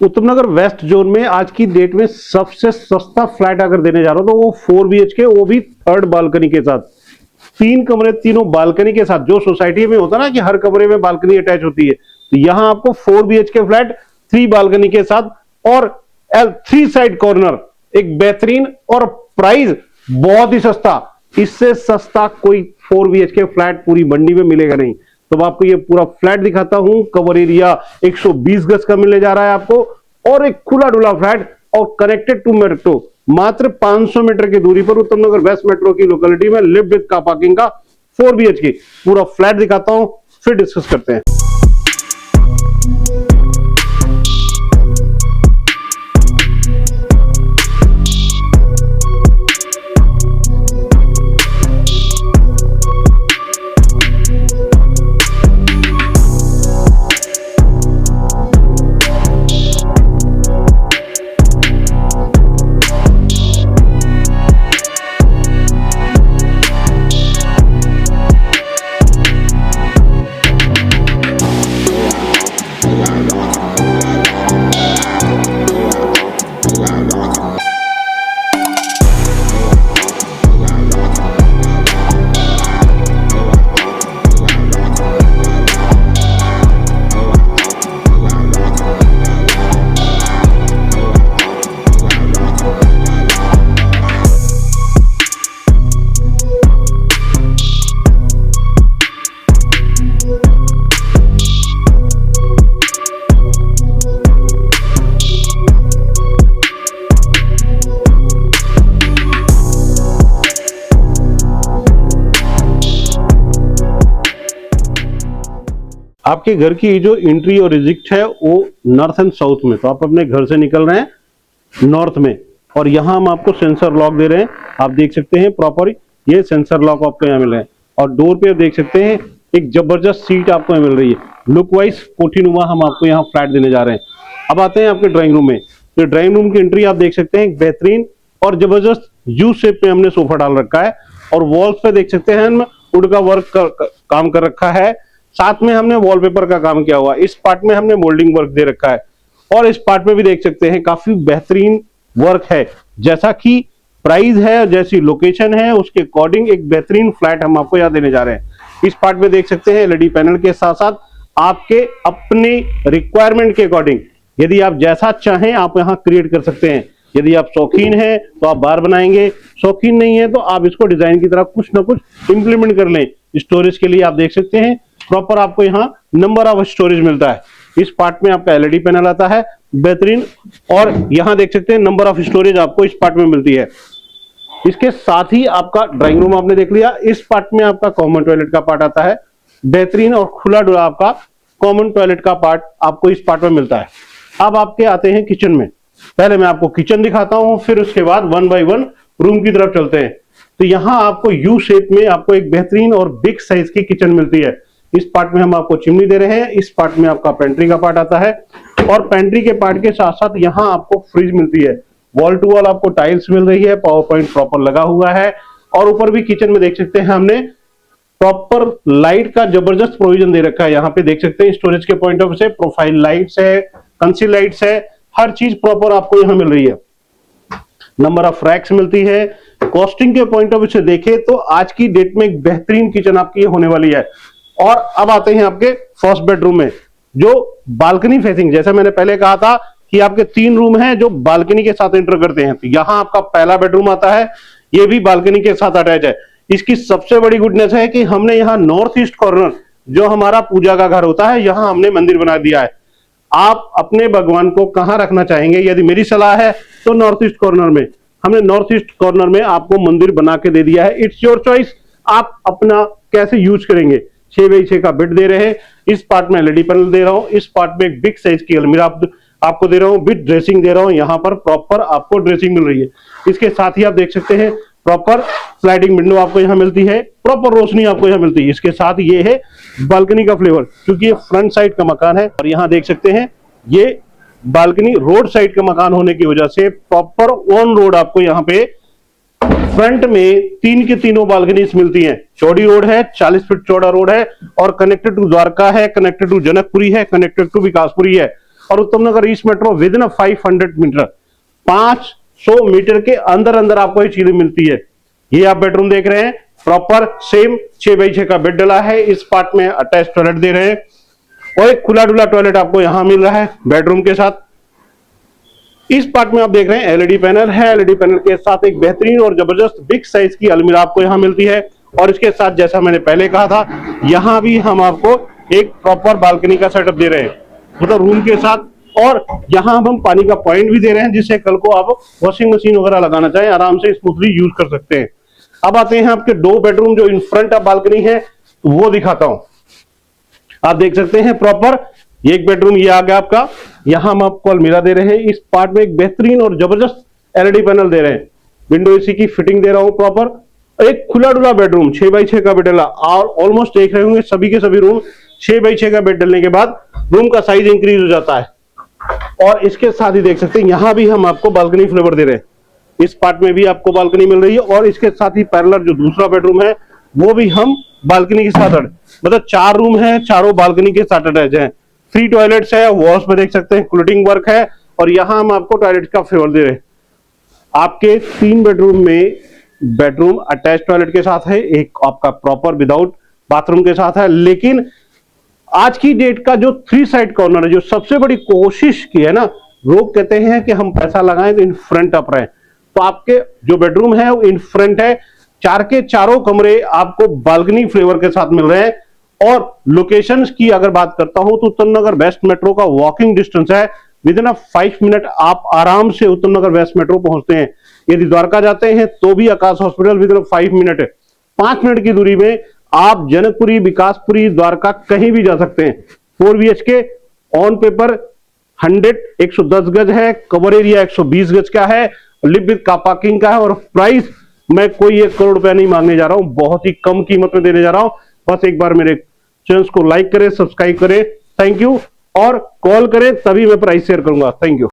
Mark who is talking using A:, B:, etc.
A: Uttamnagar west zone में आज की डेट में सबसे सस्ता फ्लैट अगर देने जा रहा हूं तो वो 4 BHK, वो भी 3rd बालकनी के साथ, 3 कमरे, तीनों बालकनी के साथ। जो सोसाइटी में होता ना कि हर कमरे में बालकनी अटैच होती है, तो यहां आपको 4 BHK फ्लैट 3 बालकनी के साथ और 3 साइड कॉर्नर, एक बेहतरीन और प्राइस बहुत ही सस्ता। इससे सस्ता कोई 4 BHK फ्लैट पूरी मंडी में मिलेगा नहीं। तो मैं आपको ये पूरा फ्लैट दिखाता हूं। कवर एरिया 120 गज का मिलने जा रहा है आपको, और एक खुला डुला फ्लैट और कनेक्टेड टू मेट्रो, मात्र 500 मीटर की दूरी पर उत्तमनगर वेस्ट मेट्रो की लोकेलिटी में लिफ्ट विद कार पार्किंग का 4 BHK पूरा फ्लैट दिखाता हूं, फिर डिस्कस करते हैं। आपके घर की जो एंट्री और एग्जिट है वो नॉर्थ एंड साउथ में, तो आप अपने घर से निकल रहे हैं नॉर्थ में, और यहाँ हम आपको सेंसर लॉक दे रहे हैं। आप देख सकते हैं प्रॉपर ये सेंसर लॉक आपको यहाँ मिल रहे हैं, और डोर पे आप देख सकते हैं एक जबरदस्त सीट आपको यहाँ मिल रही है। लुक वाइज कोठीनुमा हम आपको यहाँ फ्लैट देने जा रहे हैं। अब आते हैं आपके ड्राइंग रूम में। तो ड्राइंग रूम की एंट्री आप देख सकते हैं, एक बेहतरीन और जबरदस्त यू शेप में हमने सोफा डाल रखा है, और वॉल्स पे देख सकते हैं हम वुड का वर्क काम कर रखा है। साथ में हमने वॉलपेपर का काम किया हुआ, इस पार्ट में हमने मोल्डिंग वर्क दे रखा है, और इस पार्ट में भी देख सकते हैं काफी बेहतरीन वर्क है। जैसा कि प्राइस है, जैसी लोकेशन है, उसके अकॉर्डिंग एक बेहतरीन फ्लैट हम आपको यहाँ देने जा रहे हैं। इस पार्ट में देख सकते हैं LED पैनल के साथ साथ आपके अपने रिक्वायरमेंट के अकॉर्डिंग यदि आप जैसा चाहें आप यहाँ क्रिएट कर सकते हैं। यदि आप शौकीन हैं तो आप बार बनाएंगे, शौकीन नहीं है तो आप इसको डिजाइन की तरह कुछ ना कुछ इंप्लीमेंट कर लें। स्टोरेज के लिए आप देख सकते हैं प्रॉपर आपको यहाँ नंबर ऑफ स्टोरेज मिलता है। इस पार्ट में आपका LED पैनल आता है बेहतरीन, और यहाँ देख सकते हैं नंबर ऑफ स्टोरेज आपको इस पार्ट में मिलती है। इसके साथ ही आपका ड्राइंग रूम आपने देख लिया। इस पार्ट में आपका कॉमन टॉयलेट का पार्ट आता है, बेहतरीन और खुला डुला आपका कॉमन टॉयलेट का पार्ट आपको इस पार्ट में मिलता है। अब आपके आते हैं किचन में। पहले मैं आपको किचन दिखाता हूं, फिर उसके बाद 1 बाय 1 रूम की तरफ चलते हैं। तो यहाँ आपको यू शेप में आपको एक बेहतरीन और बिग साइज की किचन मिलती है। इस पार्ट में हम आपको चिमनी दे रहे हैं, इस पार्ट में आपका पेंट्री का पार्ट आता है, और पेंट्री के पार्ट के साथ साथ यहाँ आपको फ्रिज मिलती है। वॉल टू वॉल आपको टाइल्स मिल रही है, पावर पॉइंट प्रॉपर लगा हुआ है, और ऊपर भी किचन में देख सकते हैं हमने प्रॉपर लाइट का जबरदस्त प्रोविजन दे रखा है। यहाँ पे देख सकते हैं स्टोरेज के पॉइंट ऑफ से प्रोफाइल लाइट्स है, कंसील लाइट्स है, हर चीज प्रॉपर आपको यहाँ मिल रही है। नंबर ऑफ रैक्स मिलती है। कॉस्टिंग के पॉइंट ऑफ से देखें तो आज की डेट में एक बेहतरीन किचन आपकी होने वाली है। और अब आते हैं आपके फर्स्ट बेडरूम में, जो बालकनी फेसिंग, जैसा मैंने पहले कहा था कि आपके 3 रूम हैं जो बालकनी के साथ एंटर करते हैं। तो यहाँ आपका पहला बेडरूम आता है, ये भी बालकनी के साथ अटैच है। इसकी सबसे बड़ी गुडनेस है कि हमने यहाँ नॉर्थ ईस्ट कॉर्नर, जो हमारा पूजा का घर होता है, यहाँ हमने मंदिर बना दिया है। आप अपने भगवान को कहाँ रखना चाहेंगे, यदि मेरी सलाह है तो नॉर्थ ईस्ट कॉर्नर में। हमने नॉर्थ ईस्ट कॉर्नर में आपको मंदिर बना के दे दिया है। इट्स योर चॉइस, आप अपना कैसे यूज करेंगे। 6x6 का बेड दे रहे हैं, इस पार्ट में LED पैनल दे रहा हूं, इस पार्ट में एक बिग साइज की अलमीरा आपको दे रहा हूं, विद ड्रेसिंग दे रहा हूं। यहाँ पर प्रॉपर आपको ड्रेसिंग मिल रही है। इसके साथ ही आप देख सकते हैं प्रॉपर स्लाइडिंग विंडो आपको यहाँ मिलती है, प्रॉपर रोशनी आपको यहाँ मिलती है। इसके साथ ये है बालकनी का फ्लेवर, क्योंकि ये फ्रंट साइड का मकान है, और यहाँ देख सकते हैं ये बालकनी रोड साइड का मकान होने की वजह से प्रॉपर ऑन रोड आपको यहाँ पे फ्रंट में 3 की तीनों बालकनीज मिलती हैं। चौड़ी रोड है, 40 फीट चौड़ा रोड है, और कनेक्टेड टू द्वारका है, कनेक्टेड टू जनकपुरी है, कनेक्टेड टू विकासपुरी है। और Uttam Nagar east metro within 500 metre, 500 metre के अंदर अंदर आपको ये चीजें मिलती है। ये आप बेडरूम देख रहे हैं, प्रॉपर सेम 6x6 का बेड डला है, इस पार्ट में अटैच टॉयलेट दे रहे हैं और एक खुला डुला टॉयलेट आपको यहां मिल रहा है बेडरूम के साथ। इस पार्ट में आप देख रहे हैं एलईडी पैनल है, एलईडी पैनल के साथ एक बेहतरीन और जबरदस्त बिग साइज की अलमीरा आपको यहां मिलती है और इसके साथ जैसा मैंने पहले कहा था, यहां भी हम आपको एक प्रॉपर बालकनी का सेटअप दे रहे हैं, मतलब रूम के साथ, और यहां हम पानी का पॉइंट भी दे रहे हैं जिससे कल को आप वॉशिंग मशीन वगैरह लगाना चाहें आराम से स्मूथली यूज कर सकते हैं। अब आते हैं आपके 2 बेडरूम जो इन फ्रंट ऑफ बालकनी है वो दिखाता हूं। आप देख सकते हैं प्रॉपर एक बेडरूम ये आ गया आपका, यहां हम आपको अलमीरा दे रहे हैं, इस पार्ट में एक बेहतरीन और जबरदस्त एलईडी पैनल दे रहे हैं, विंडो एसी की फिटिंग दे रहा हूं प्रॉपर, एक खुला डुला बेडरूम 6x6 का बेड डला, और ऑलमोस्ट देख रहे होंगे सभी के सभी रूम 6x6 का बेड डलने के बाद रूम का साइज इंक्रीज हो जाता है। और इसके साथ ही देख सकते हैं यहां भी हम आपको बालकनी फ्लेवर दे रहे हैं, इस पार्ट में भी आपको बालकनी मिल रही है और इसके साथ ही पैरेलल जो दूसरा बेडरूम है वो भी हम बालकनी के साथ, मतलब 4 रूम है, चारों बालकनी के साथ अटैच है, 3 टॉयलेट्स है, वॉल्स में देख सकते हैं क्लूटिंग वर्क है और यहां हम आपको टॉयलेट का फ्लेवर दे रहे हैं। आपके 3 बेडरूम में बेडरूम अटैच टॉयलेट के साथ है, एक आपका प्रॉपर विदाउट बाथरूम के साथ है, लेकिन आज की डेट का जो 3 साइड कॉर्नर है, जो सबसे बड़ी कोशिश की है ना, लोग कहते हैं कि हम पैसा लगाएं तो इन फ्रंट अप रहे, तो आपके जो बेडरूम है वो इन फ्रंट है, 4 के चारों कमरे आपको बालकनी फ्लेवर के साथ मिल रहे हैं। और लोकेशंस की अगर बात करता हूं तो उत्तम नगर वेस्ट मेट्रो का वॉकिंग डिस्टेंस है, विद इन 5 मिनट आप आराम से उत्तम नगर वेस्ट मेट्रो पहुंचते हैं। यदि द्वारका जाते हैं तो भी आकाश हॉस्पिटल विद इन 5 मिनट है, 5 मिनट की दूरी में आप जनकपुरी, विकासपुरी, द्वारका कहीं भी जा सकते हैं। 4 BHK ऑन पेपर 110 गज है, कवर एरिया 120 गज का है, लिव विद कार पार्किंग का है और प्राइस मैं कोई 1 करोड़ रुपया नहीं मांगने जा रहा हूं, बहुत ही कम कीमत में देने जा रहा हूं। बस एक बार मेरे चैनल को लाइक करें, सब्सक्राइब करें, थैंक यू, और कॉल करें तभी मैं प्राइस शेयर करूंगा, थैंक यू।